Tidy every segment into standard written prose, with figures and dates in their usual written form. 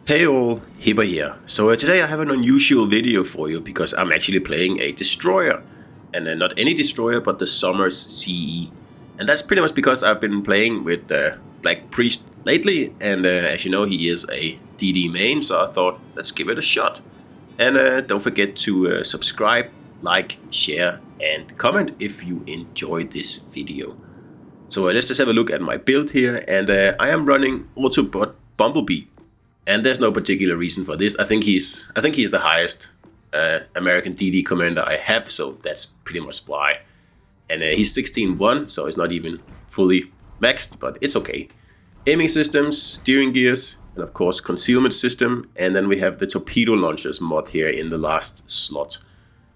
Hey all, Hibber here. So today I have an unusual video for you because I'm actually playing a destroyer. And not any destroyer, but the Summers CE. And that's pretty much because I've been playing with Black Priest lately, and as you know, he is a DD main, so I thought, let's give it a shot. And don't forget to subscribe, like, share, and comment if you enjoyed this video. So let's just have a look at my build here, and I am running Autobot Bumblebee. And there's no particular reason for this. I think he's the highest American DD commander I have, so that's pretty much why. And he's 16-1, so it's not even fully maxed, but it's okay. Aiming systems, steering gears, and of course concealment system. And then we have the torpedo launchers mod here in the last slot.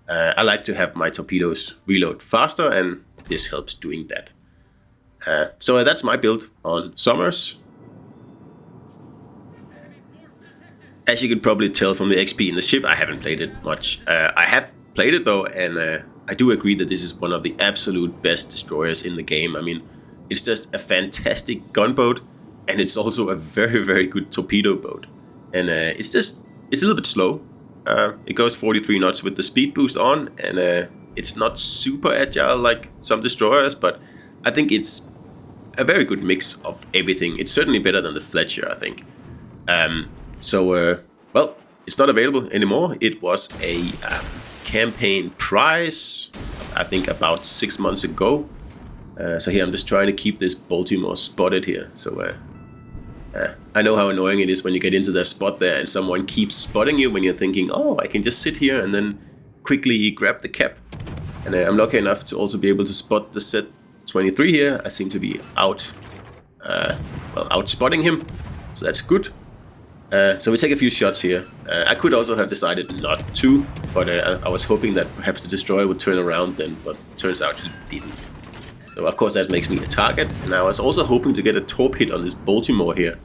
I like to have my torpedoes reload faster, and this helps doing that. So that's my build on Summers. As you could probably tell from the XP in the ship, I haven't played it much. I have played it though, and I do agree that this is one of the absolute best destroyers in the game. I mean, it's just a fantastic gunboat, and it's also a very, very good torpedo boat. And it's a little bit slow. It goes 43 knots with the speed boost on, and it's not super agile like some destroyers, but I think it's a very good mix of everything. It's certainly better than the Fletcher, I think. Well, it's not available anymore. It was a campaign prize, I think about 6 months ago. So here I'm just trying to keep this Baltimore spotted here. So I know how annoying it is when you get into that spot there and someone keeps spotting you when you're thinking, oh, I can just sit here and then quickly grab the cap. And I'm lucky enough to also be able to spot the set 23 here. I seem to be out spotting him, so that's good. So we take a few shots here. I could also have decided not to, but I was hoping that perhaps the destroyer would turn around then, but turns out he didn't. So of course that makes me a target, and I was also hoping to get a torp hit on this Baltimore here,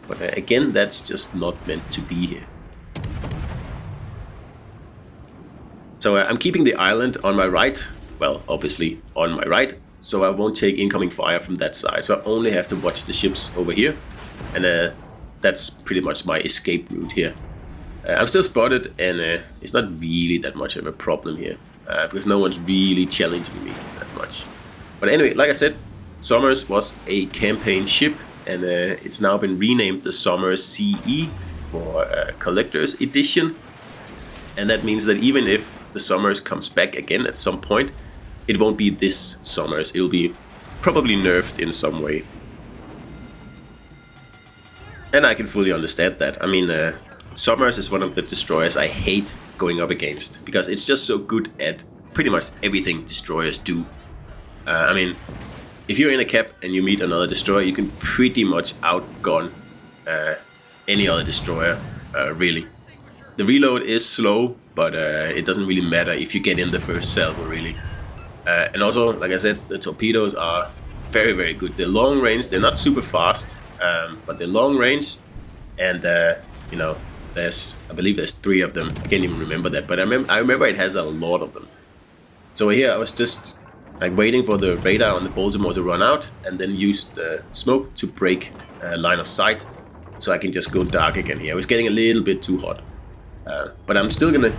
but again, that's just not meant to be here. So I'm keeping the island on my right, well, obviously on my right, so I won't take incoming fire from that side, so I only have to watch the ships over here, and that's pretty much my escape route here. I'm still spotted, and it's not really that much of a problem here, because no one's really challenging me that much. But anyway, like I said, Summers was a campaign ship, and it's now been renamed the Summers CE for Collector's Edition. And that means that even if the Summers comes back again at some point, it won't be this Summers, it'll be probably nerfed in some way. And I can fully understand that. I mean, Summers is one of the destroyers I hate going up against, because it's just so good at pretty much everything destroyers do. I mean, if you're in a cap and you meet another destroyer, you can pretty much outgun any other destroyer, really. The reload is slow, but it doesn't really matter if you get in the first salvo, really. And also, like I said, the torpedoes are very, very good. They're long range, they're not super fast, but they're long range, and you know, I believe there's 3 of them. I can't even remember that, but I remember it has a lot of them. So here I was just like waiting for the radar on the Baltimore to run out, and then use the smoke to break line of sight, so I can just go dark again here. I was getting a little bit too hot, but I'm still gonna,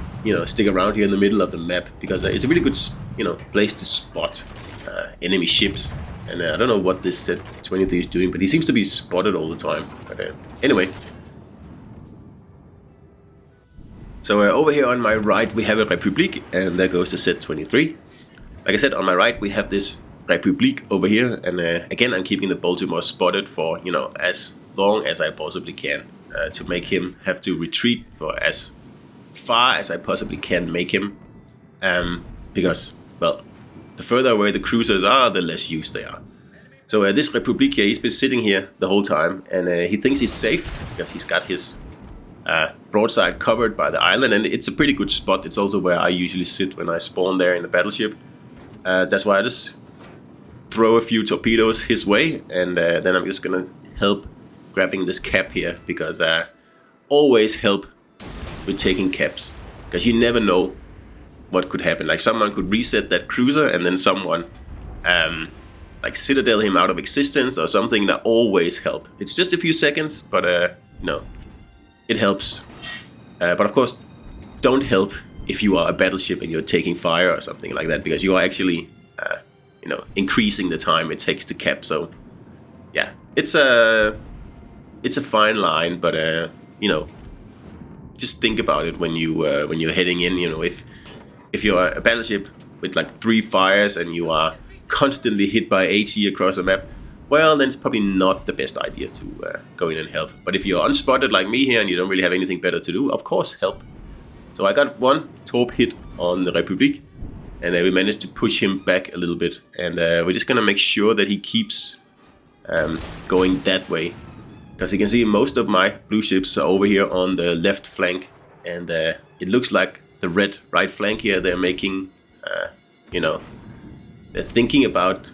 stick around here in the middle of the map, because it's a really good, place to spot enemy ships. And I don't know what this set 23 is doing, but he seems to be spotted all the time. But anyway. So over here on my right we have a Republic, and there goes the set 23. Like I said, on my right we have this Republic over here, and again I'm keeping the Baltimore spotted for, as long as I possibly can, to make him have to retreat for as far as I possibly can make him, because, well, the further away the cruisers are, the less use they are. So this Republic here, he's been sitting here the whole time, and he thinks he's safe because he's got his broadside covered by the island, and it's a pretty good spot. It's also where I usually sit when I spawn there in the battleship. That's why I just throw a few torpedoes his way, and then I'm just gonna help grabbing this cap here, because always help with taking caps, because you never know what could happen. Like someone could reset that cruiser, and then someone like citadel him out of existence or something. That always help. It's just a few seconds, but it helps. But of course, don't help if you are a battleship and you're taking fire or something like that, because you are actually, increasing the time it takes to cap. So, yeah, it's a fine line, but just think about it when you're heading in. If you're a battleship with like 3 fires and you are constantly hit by HE across the map, well, then it's probably not the best idea to go in and help. But if you're unspotted like me here and you don't really have anything better to do, of course, help. So I got 1 torp hit on the Republic, and we managed to push him back a little bit. And we're just gonna make sure that he keeps going that way. Because you can see most of my blue ships are over here on the left flank, and it looks like the red right flank here, they're making, they're thinking about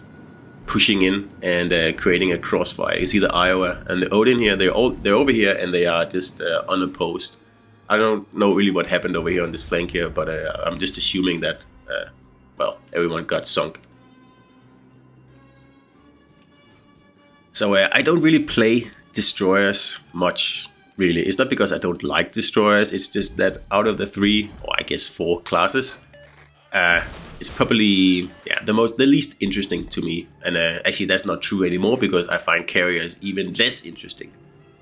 pushing in and creating a crossfire. You see the Iowa and the Odin here, they're over here and they are just unopposed. I don't know really what happened over here on this flank here, but I'm just assuming that, everyone got sunk. So I don't really play destroyers much, really. It's not because I don't like destroyers, it's just that out of the 3, or I guess 4 classes, it's probably the least interesting to me. And actually that's not true anymore, because I find carriers even less interesting.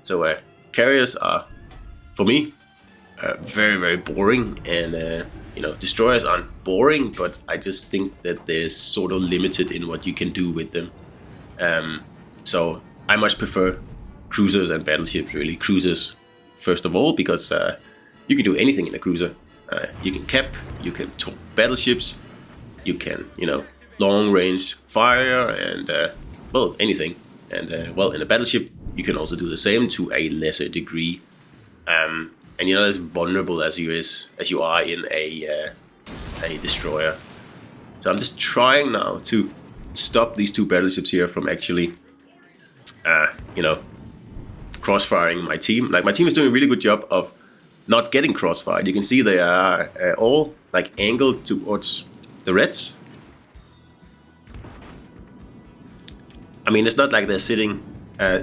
So carriers are, for me, very, very boring. And destroyers aren't boring, but I just think that they're sort of limited in what you can do with them. So I much prefer cruisers and battleships, really. Cruisers, first of all, because you can do anything in a cruiser. You can cap, you can torp battleships, you can, long range fire, and, anything. And, in a battleship, you can also do the same to a lesser degree. And you're not as vulnerable as you are in a destroyer. So I'm just trying now to stop these 2 battleships here from actually, crossfiring my team. Like, my team is doing a really good job of not getting crossfired. You can see they are all like angled towards the reds. I mean, it's not like they're sitting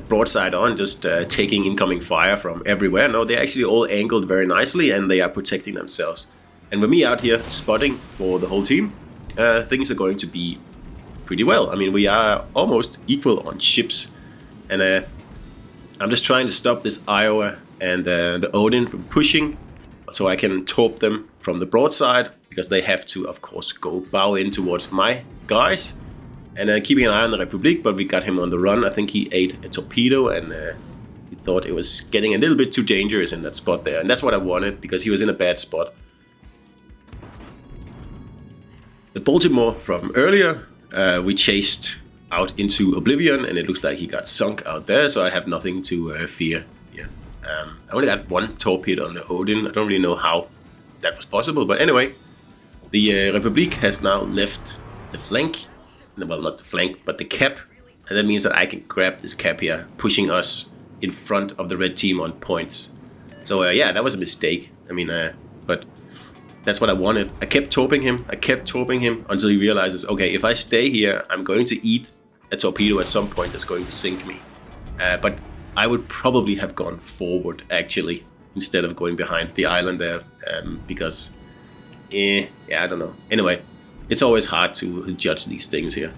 broadside on, just taking incoming fire from everywhere. No, they're actually all angled very nicely, and they are protecting themselves. And with me out here spotting for the whole team, things are going to be pretty well. I mean, we are almost equal on ships, and I'm just trying to stop this Iowa and the Odin from pushing, so I can torp them from the broadside, because they have to, of course, go bow in towards my guys. And keeping an eye on the Republic, but we got him on the run. I think he ate a torpedo, and he thought it was getting a little bit too dangerous in that spot there. And that's what I wanted, because he was in a bad spot. The Baltimore from earlier, we chased out into Oblivion, and it looks like he got sunk out there, so I have nothing to fear. Yeah, I only got 1 torpedo on the Odin. I don't really know how that was possible, but anyway, the Republic has now left the flank. Well, not the flank, but the cap, and that means that I can grab this cap here, pushing us in front of the red team on points. So that was a mistake. I mean, but that's what I wanted. I kept torping him until he realizes, okay, if I stay here, I'm going to eat a torpedo at some point that's going to sink me. But I would probably have gone forward, actually, instead of going behind the island there, because, I don't know. Anyway, it's always hard to judge these things here.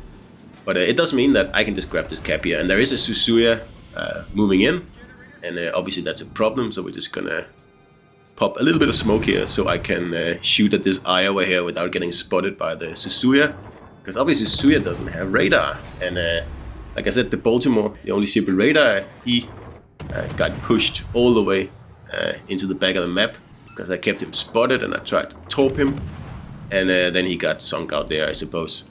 But it does mean that I can just grab this cap here, and there is a Suzuya moving in, and obviously that's a problem, so we're just gonna pop a little bit of smoke here so I can shoot at this Iowa here without getting spotted by the Suzuya. Because obviously Suzuya doesn't have radar, and like I said, the Baltimore, the only ship with radar, he got pushed all the way into the back of the map, because I kept him spotted and I tried to torp him, and then he got sunk out there, I suppose.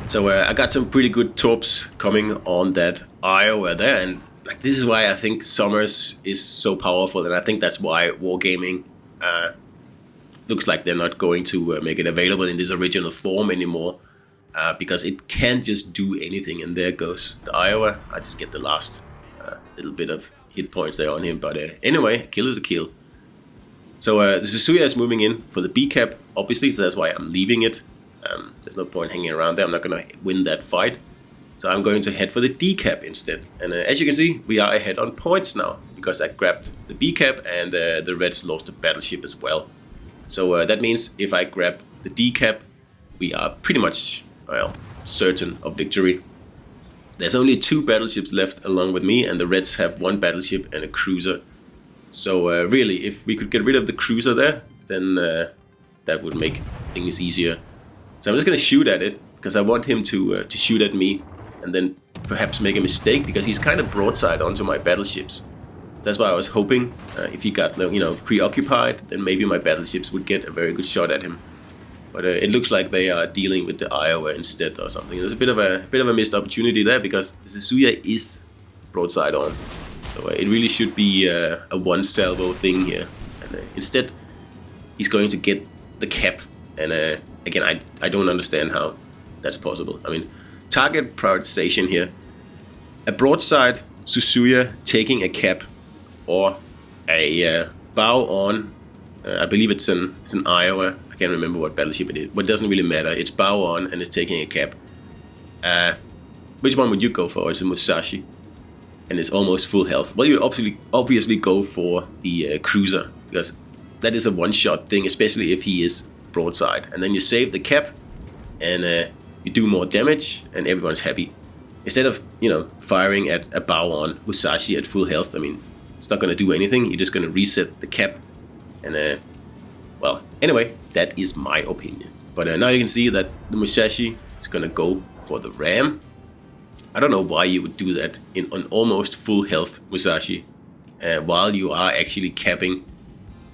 So I got some pretty good torps coming on that Iowa there, and like this is why I think Summers is so powerful, and I think that's why Wargaming looks like they're not going to make it available in this original form anymore, because it can't just do anything, and there goes the Iowa. I just get the last little bit of hit points there on him, but anyway, a kill is a kill. So the Suzuya is moving in for the B cap, obviously, so that's why I'm leaving it. There's no point hanging around there. I'm not going to win that fight. So I'm going to head for the D cap instead. And as you can see, we are ahead on points now because I grabbed the B cap and the Reds lost the battleship as well. So that means if I grab the D cap, we are pretty much, well, certain of victory. There's only 2 battleships left along with me, and the Reds have 1 battleship and a cruiser. So really, if we could get rid of the cruiser there, then that would make things easier. So I'm just going to shoot at it, because I want him to shoot at me, and then perhaps make a mistake, because he's kind of broadside onto my battleships. So that's why I was hoping if he got, you know, preoccupied, then maybe my battleships would get a very good shot at him. But it looks like they are dealing with the Iowa instead or something. There's a bit of a missed opportunity there, because the Suzuya is broadside on. So it really should be a one salvo thing here. And instead, he's going to get the cap. And again, I don't understand how that's possible. I mean, target prioritization here. A broadside Suzuya taking a cap, or a bow on. I believe it's an Iowa. I can't remember what battleship it is, but it doesn't really matter. It's bow on and it's taking a cap. Which one would you go for? It's a Musashi, and it's almost full health. Well, you obviously go for the cruiser, because that is a one-shot thing, especially if he is broadside. And then you save the cap, and you do more damage, and everyone's happy. Instead of, you know, firing at a bow on Musashi at full health, I mean, it's not going to do anything. You're just going to reset the cap. And, well, anyway, that is my opinion. But now you can see that the Musashi is going to go for the ram. I don't know why you would do that in an almost full health Musashi while you are actually capping.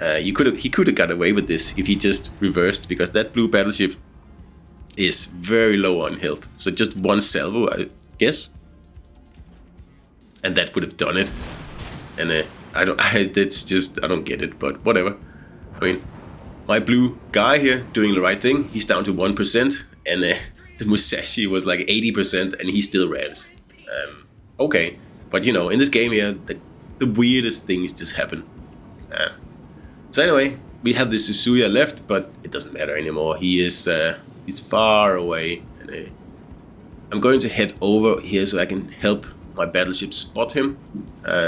He could have got away with this if he just reversed, because that blue battleship is very low on health. So just one salvo, I guess. And that would have done it. And I don't get it, but whatever. I mean, my blue guy here doing the right thing. He's down to 1%, and the Musashi was like 80%, and he still rams. Okay, but you know, in this game here, the weirdest things just happen. So anyway, we have the Suzuya left, but it doesn't matter anymore. He's far away, and I'm going to head over here so I can help my battleship spot him,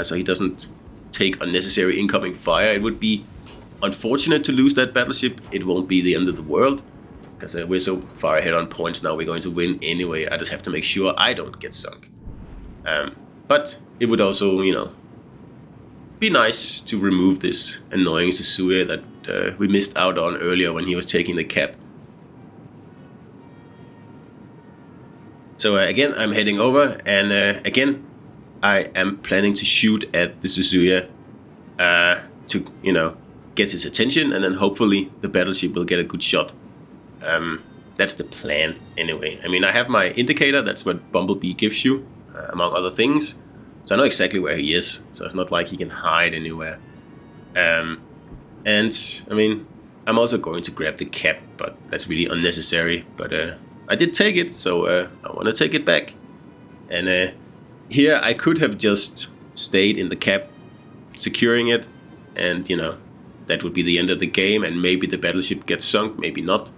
so he doesn't take unnecessary incoming fire. It would be unfortunate to lose that battleship. It won't be the end of the world, because we're so far ahead on points now. We're going to win anyway. I just have to make sure I don't get sunk. But it would also, you know, be nice to remove this annoying Suzuya that we missed out on earlier when he was taking the cap. So again, I'm heading over, and again, I am planning to shoot at the Suzuya to, you know, get his attention, and then hopefully the battleship will get a good shot. That's the plan anyway. I mean, I have my indicator. That's what Bumblebee gives you, among other things. So I know exactly where he is. So it's not like he can hide anywhere. And I mean, I'm also going to grab the cap, but that's really unnecessary. But I did take it, so I want to take it back. And here I could have just stayed in the cap, securing it, and you know, that would be the end of the game, and maybe the battleship gets sunk, maybe not.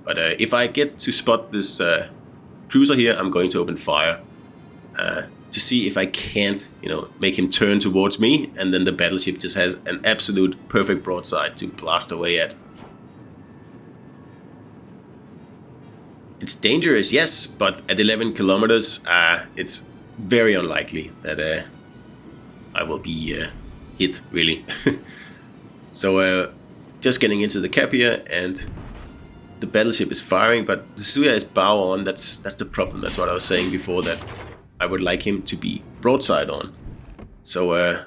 But if I get to spot this cruiser here, I'm going to open fire to see if I can't, you know, make him turn towards me, and then the battleship just has an absolute perfect broadside to blast away at. It's dangerous, yes, but at 11 kilometers, it's very unlikely that I will be hit, really. So, just getting into the cap here, and the battleship is firing, but the Suzuya is bow on. That's the problem. That's what I was saying before, that I would like him to be broadside on. So,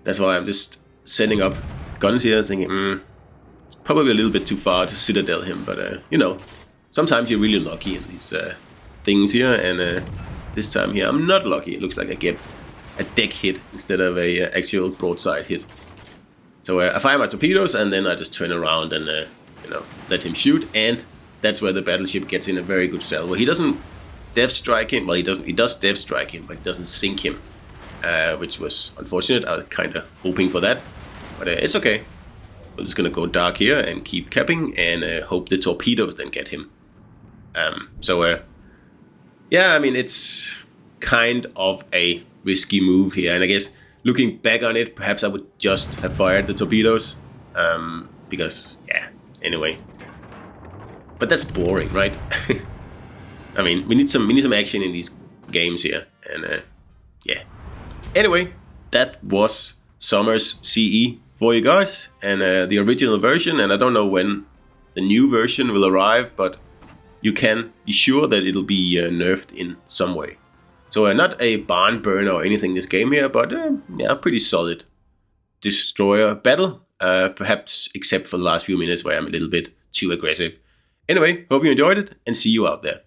that's why I'm just setting up guns here, thinking, it's probably a little bit too far to citadel him, but, you know, sometimes you're really lucky in these things here, and this time here I'm not lucky. It looks like I get a deck hit instead of a actual broadside hit. So I fire my torpedoes, and then I just turn around and you know, let him shoot, and that's where the battleship gets in a very good salvo. He doesn't death strike him. Well, he does death strike him, but he doesn't sink him, which was unfortunate. I was kind of hoping for that, but it's okay. We're just gonna go dark here and keep capping, and hope the torpedoes then get him. So yeah, I mean, it's kind of a risky move here. And I guess looking back on it, perhaps I would just have fired the torpedoes. Because, yeah, anyway. But that's boring, right? I mean, we need some action in these games here. And, yeah. Anyway, that was Summer's CE for you guys. And the original version. And I don't know when the new version will arrive, but you can be sure that it'll be nerfed in some way. So not a barn burner or anything this game here, but yeah, pretty solid destroyer battle. Perhaps except for the last few minutes where I'm a little bit too aggressive. Anyway, hope you enjoyed it and see you out there.